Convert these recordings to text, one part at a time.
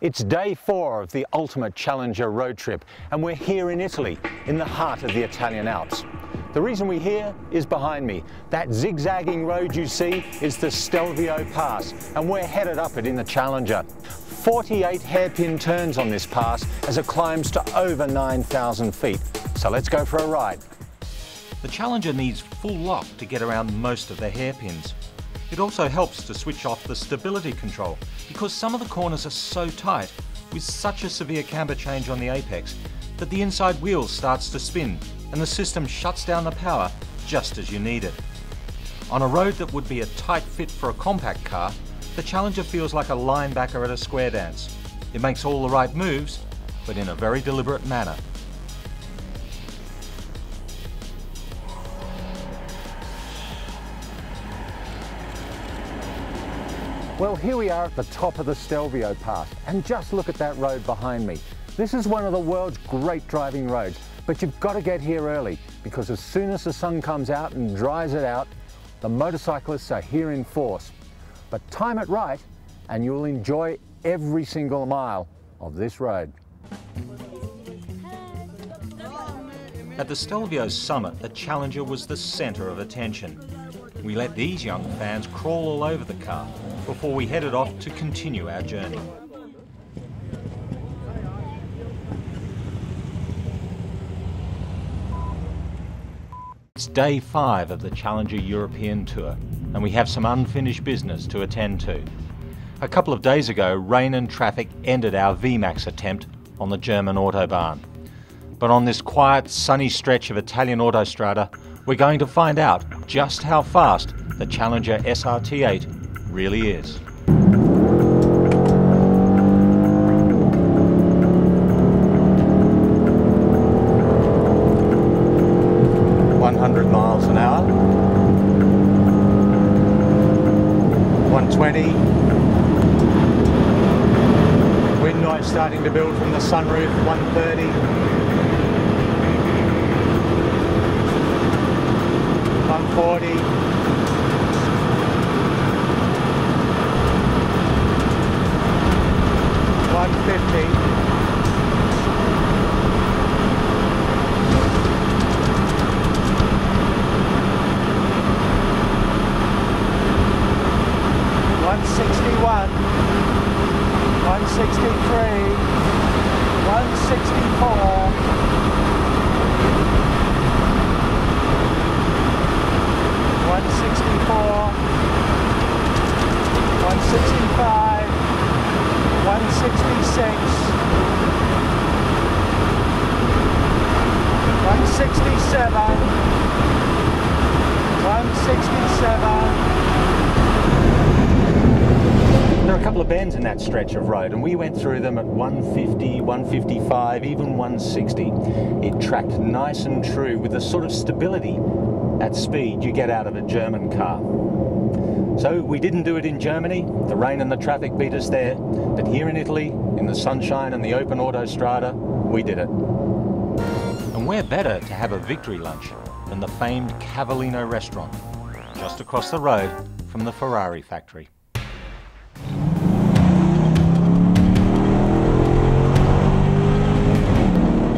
It's day 4 of the ultimate Challenger road trip, and we're here in Italy, in the heart of the Italian Alps. The reason we're here is behind me. That zigzagging road you see is the Stelvio Pass, and we're headed up it in the Challenger. 48 hairpin turns on this pass as it climbs to over 9,000 feet. So let's go for a ride. The Challenger needs full lock to get around most of the hairpins. It also helps to switch off the stability control because some of the corners are so tight with such a severe camber change on the apex that the inside wheel starts to spin and the system shuts down the power just as you need it. On a road that would be a tight fit for a compact car, the Challenger feels like a linebacker at a square dance. It makes all the right moves, but in a very deliberate manner. Well, here we are at the top of the Stelvio Pass, and just look at that road behind me. This is one of the world's great driving roads, but you've got to get here early because as soon as the sun comes out and dries it out, the motorcyclists are here in force. But time it right and you'll enjoy every single mile of this road. At the Stelios Summit, the Challenger was the centre of attention. We let these young fans crawl all over the car before we headed off to continue our journey. It's day 5 of the Challenger European Tour, and we have some unfinished business to attend to. A couple of days ago, rain and traffic ended our VMAX attempt on the German Autobahn. But on this quiet, sunny stretch of Italian autostrada, we're going to find out just how fast the Challenger SRT8 really is. Miles an hour, 120, wind noise starting to build from the sunroof, 130, 140, 150. 161, 163, 164, 165, 166, 167, 167. There are a couple of bends in that stretch of road, and we went through them at 150, 155, even 160. It tracked nice and true with the sort of stability at speed you get out of a German car. So we didn't do it in Germany. The rain and the traffic beat us there. But here in Italy, in the sunshine and the open autostrada, we did it. And where better to have a victory lunch than the famed Cavallino restaurant, just across the road from the Ferrari factory.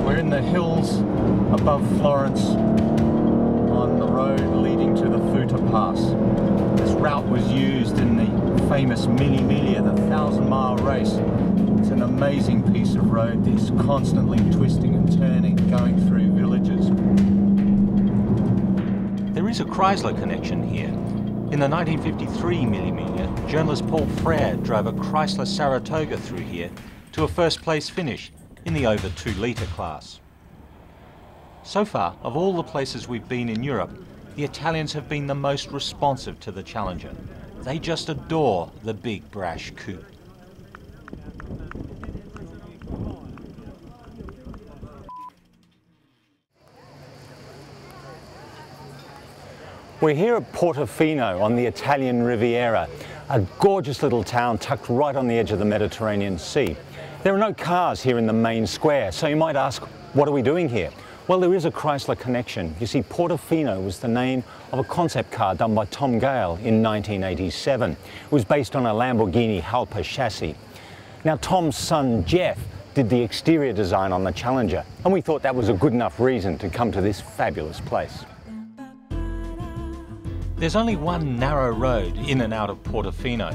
We're in the hills above Florence on the road leading to the Fiat Pass. This route was used in the famous Mille Miglia, the 1,000-mile race. It's an amazing piece of road that's constantly twisting and turning, going through villages. There is a Chrysler connection here. In the 1953 Mille Miglia, journalist Paul Frere drove a Chrysler Saratoga through here to a first-place finish in the over 2-litre class. So far, of all the places we've been in Europe, the Italians have been the most responsive to the Challenger. They just adore the big brash coupe. We're here at Portofino on the Italian Riviera, a gorgeous little town tucked right on the edge of the Mediterranean Sea. There are no cars here in the main square, so you might ask, what are we doing here? Well, there is a Chrysler connection. You see, Portofino was the name of a concept car done by Tom Gale in 1987. It was based on a Lamborghini Halpa chassis. Now Tom's son Jeff did the exterior design on the Challenger, and we thought that was a good enough reason to come to this fabulous place. There's only one narrow road in and out of Portofino.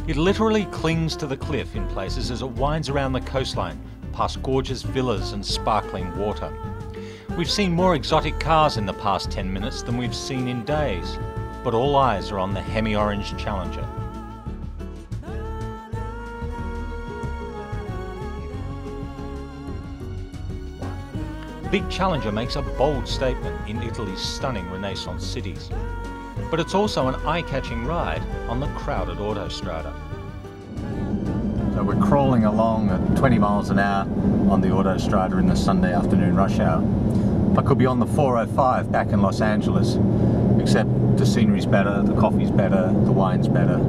It literally clings to the cliff in places as it winds around the coastline, past gorgeous villas and sparkling water. We've seen more exotic cars in the past 10 minutes than we've seen in days, but all eyes are on the hemi-orange Challenger. The big Challenger makes a bold statement in Italy's stunning Renaissance cities, but it's also an eye-catching ride on the crowded autostrada. So we're crawling along at 20 miles an hour on the autostrada in the Sunday afternoon rush hour. I could be on the 405 back in Los Angeles, except the scenery's better, the coffee's better, the wine's better.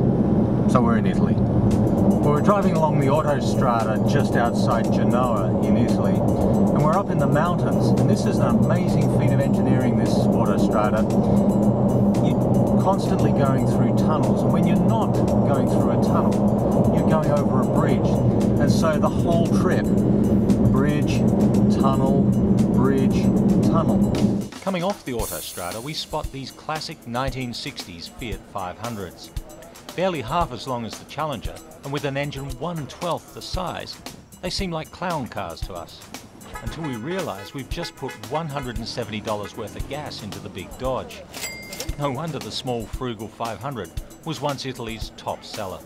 So we're in Italy. Well, we're driving along the autostrada just outside Genoa in Italy, and we're up in the mountains, and this is an amazing feat of engineering, this autostrada. You're constantly going through tunnels, and when you're not going through a tunnel, you're going over a bridge. And so the whole trip, bridge, tunnel, bridge, tunnel. Coming off the autostrada, we spot these classic 1960s Fiat 500s. Barely half as long as the Challenger, and with an engine 1/12 the size, they seem like clown cars to us. Until we realise we've just put $170 worth of gas into the big Dodge. No wonder the small, frugal 500 was once Italy's top seller.